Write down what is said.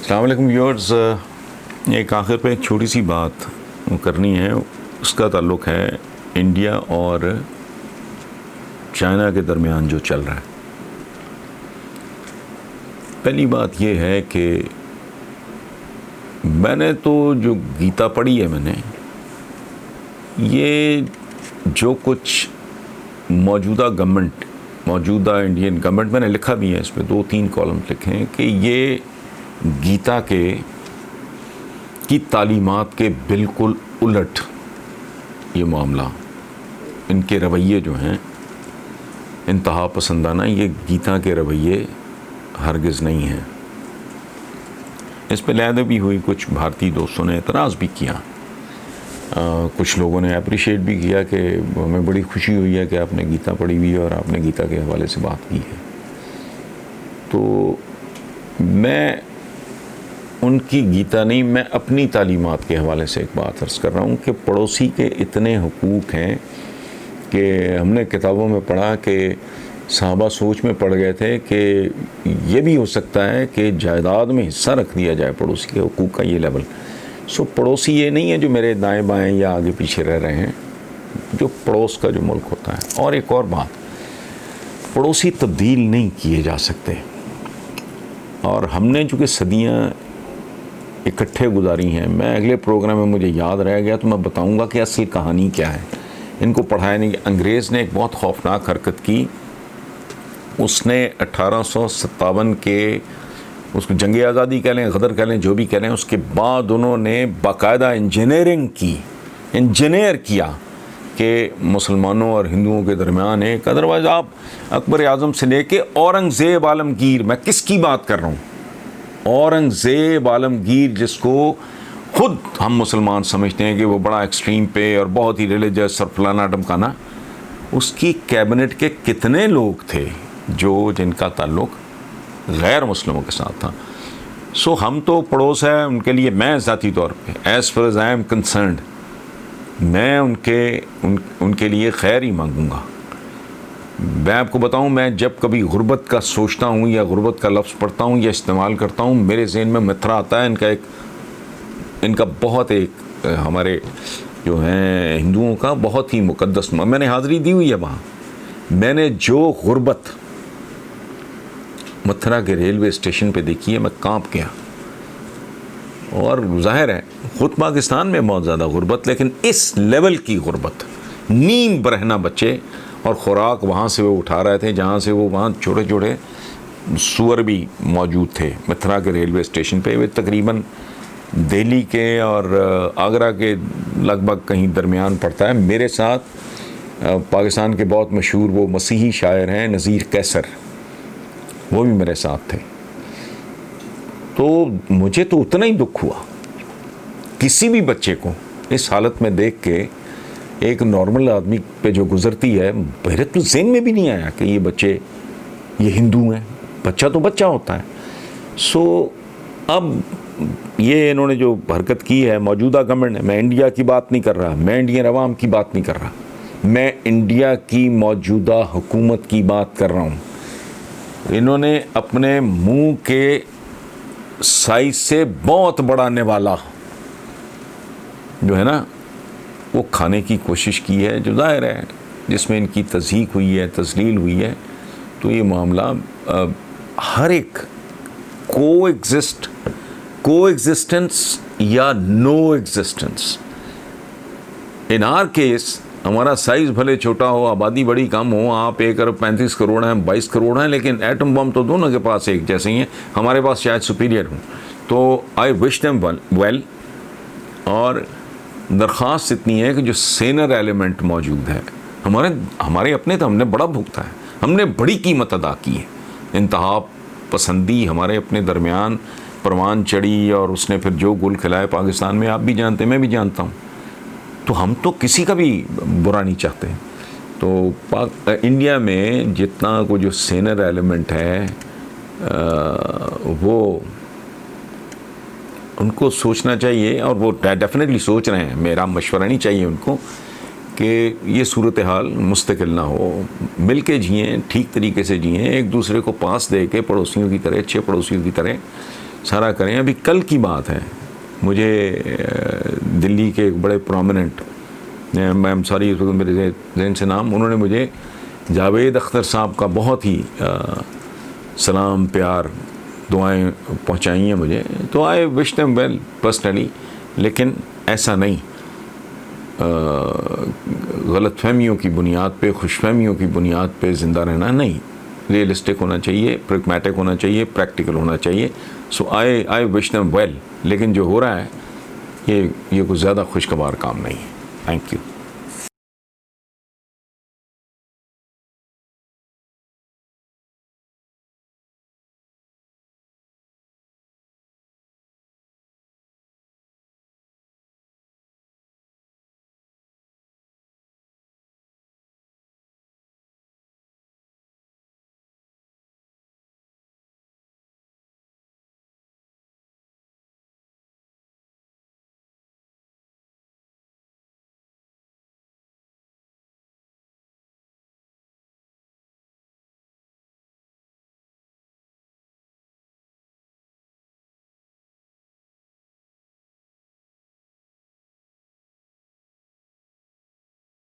अस्सलाम वालेकुम व्यूअर्स। एक आखिर पे एक छोटी सी बात करनी है, उसका ताल्लुक़ है इंडिया और चाइना के दरमियान जो चल रहा है। पहली बात ये है कि मैंने तो जो गीता पढ़ी है, मैंने ये जो कुछ मौजूदा इंडियन गवर्नमेंट, मैंने लिखा भी है इस पर 2-3 कॉलम लिखे हैं कि ये गीता की तालीमात के बिल्कुल उलट ये मामला, इनके रवैये जो हैं इंतहा पसंदाना, ये गीता के रवैये हरगिज़ नहीं हैं। इस पर लहदा भी हुई, कुछ भारतीय दोस्तों ने एतराज़ भी किया, कुछ लोगों ने अप्रिशिएट भी किया कि हमें बड़ी खुशी हुई है कि आपने गीता पढ़ी हुई है और आपने गीता के हवाले से बात की है। तो मैं उनकी गीता नहीं, मैं अपनी तालीमात के हवाले से एक बात अर्ज़ कर रहा हूँ कि पड़ोसी के इतने हुकूक हैं कि हमने किताबों में पढ़ा कि साहबा सोच में पड़ गए थे कि ये भी हो सकता है कि जायदाद में हिस्सा रख दिया जाए पड़ोसी के हुकूक का ये लेवल। सो पड़ोसी ये नहीं है जो मेरे दाएं बाएं या आगे पीछे रह रहे हैं, जो पड़ोस का जो मुल्क होता है। और एक और बात, पड़ोसी तब्दील नहीं किए जा सकते, और हमने चूँकि सदियाँ इकट्ठे गुजारी हैं। मैं अगले प्रोग्राम में, मुझे याद रह गया तो मैं बताऊंगा कि असल कहानी क्या है। इनको पढ़ाया नहीं। अंग्रेज़ ने एक बहुत खौफनाक हरकत की, उसने 1857 के, उसको जंग आज़ादी कह लें, गदर कह लें, जो भी कह लें, उसके बाद उन्होंने बाकायदा इंजीनियर किया कि मुसलमानों और हिंदुओं के दरमियान एक, अदरवाइज़ आप अकबर आज़म से लेके औरंगज़ेब आलमगीर, मैं किसकी बात कर रहा हूँ, औरंगज़ेब आलमगीर, जिसको खुद हम मुसलमान समझते हैं कि वो बड़ा एक्सट्रीम पे और बहुत ही रिलीजियस और फलाना ढमकाना, उसकी कैबिनेट के कितने लोग थे जिनका ताल्लुक़ गैर मुस्लिमों के साथ था। सो हम तो पड़ोस है उनके लिए। मैं ज़ाती तौर पे, as far as I am concerned, मैं उनके लिए खैर ही मांगूँगा। मैं आपको बताऊं, मैं जब कभी गुर्बत का सोचता हूं या गुर्बत का लफ्ज़ पढ़ता हूं या इस्तेमाल करता हूं, मेरे ज़हन में मित्रा आता है इनका बहुत एक, हमारे जो हैं हिंदुओं का बहुत ही मुक़द्दस, मैंने हाज़िरी दी हुई है वहाँ। मैंने जो गुर्बत मथुरा के रेलवे स्टेशन पे देखी है, मैं कांप गया। और ज़ाहिर है ख़ुद पाकिस्तान में बहुत ज़्यादा गुर्बत, लेकिन इस लेवल की गुर्बत, नीम बरहना बच्चे, और ख़ुराक वहाँ से वो उठा रहे थे जहाँ से वो, वहाँ छोटे छोटे सूअर भी मौजूद थे मथुरा के रेलवे स्टेशन पे। वे तकरीबन दिल्ली के और आगरा के लगभग कहीं दरमियान पड़ता है। मेरे साथ पाकिस्तान के बहुत मशहूर वो मसीही शायर हैं नज़ीर कैसर, वो भी मेरे साथ थे। तो मुझे तो उतना ही दुख हुआ किसी भी बच्चे को इस हालत में देख के, एक नॉर्मल आदमी पे जो गुजरती है, मेरे तो ज़हन में भी नहीं आया कि ये बच्चे ये हिंदू हैं। बच्चा तो बच्चा होता है। सो अब ये इन्होंने जो हरकत की है मौजूदा गवर्नमेंट ने, मैं इंडिया की बात नहीं कर रहा, मैं इंडियन अवाम की बात नहीं कर रहा, मैं इंडिया की मौजूदा हुकूमत की बात कर रहा हूँ। इन्होंने अपने मुंह के साइज से बहुत बड़ा निवाला जो है ना, वो खाने की कोशिश की है, जो ज़ाहिर है जिसमें इनकी तज़हीक हुई है, तज़लील हुई है। तो ये मामला हर एक कोएग्जिस्टेंस या no existence. In our case हमारा साइज़ भले छोटा हो, आबादी बड़ी कम हो, आप 1 अरब 35 करोड़ हैं, 22 करोड़ हैं, लेकिन एटम बम तो दोनों के पास एक जैसे ही हैं। हमारे पास शायद सुपीरियर हूँ। तो आई विश देम वेल। और दरख्वास्त इतनी है कि जो सेनर एलिमेंट मौजूद है, हमारे अपने, तो हमने बड़ा भुगता है, हमने बड़ी कीमत अदा की है। इंतहा पसंदी हमारे अपने दरमियान परवान चढ़ी, और उसने फिर जो गुल खिलाए पाकिस्तान में, आप भी जानते हैं, मैं भी जानता हूँ। तो हम तो किसी का भी बुरा नहीं चाहते। तो इंडिया में जितना को जो सेनर एलिमेंट है, वो उनको सोचना चाहिए, और वो डेफिनेटली सोच रहे हैं। मेरा मशवरा नहीं चाहिए उनको कि ये सूरत हाल मुस्तकिल ना हो, मिल के जिएँ, ठीक तरीके से जिएँ, एक दूसरे को पास दे के पड़ोसियों की तरह, अच्छे पड़ोसियों की तरह। सारा करें। अभी कल की बात है, मुझे दिल्ली के एक बड़े प्रोमिनेंट, मैम सॉरी इस वक्त मेरे जहन से नाम, उन्होंने मुझे जावेद अख्तर साहब का बहुत ही सलाम प्यार दुआएं पहुंचाई हैं मुझे, तो I wish them well personally. लेकिन ऐसा नहीं, गलतफहमियों की बुनियाद पे, खुशफहमियों की बुनियाद पे ज़िंदा रहना नहीं, रियलिस्टिक होना चाहिए, प्रैग्मेटिक होना चाहिए, प्रैक्टिकल होना चाहिए। सो आई विश देम वेल। लेकिन जो हो रहा है ये कुछ ज़्यादा खुशगवार काम नहीं है। Thank you.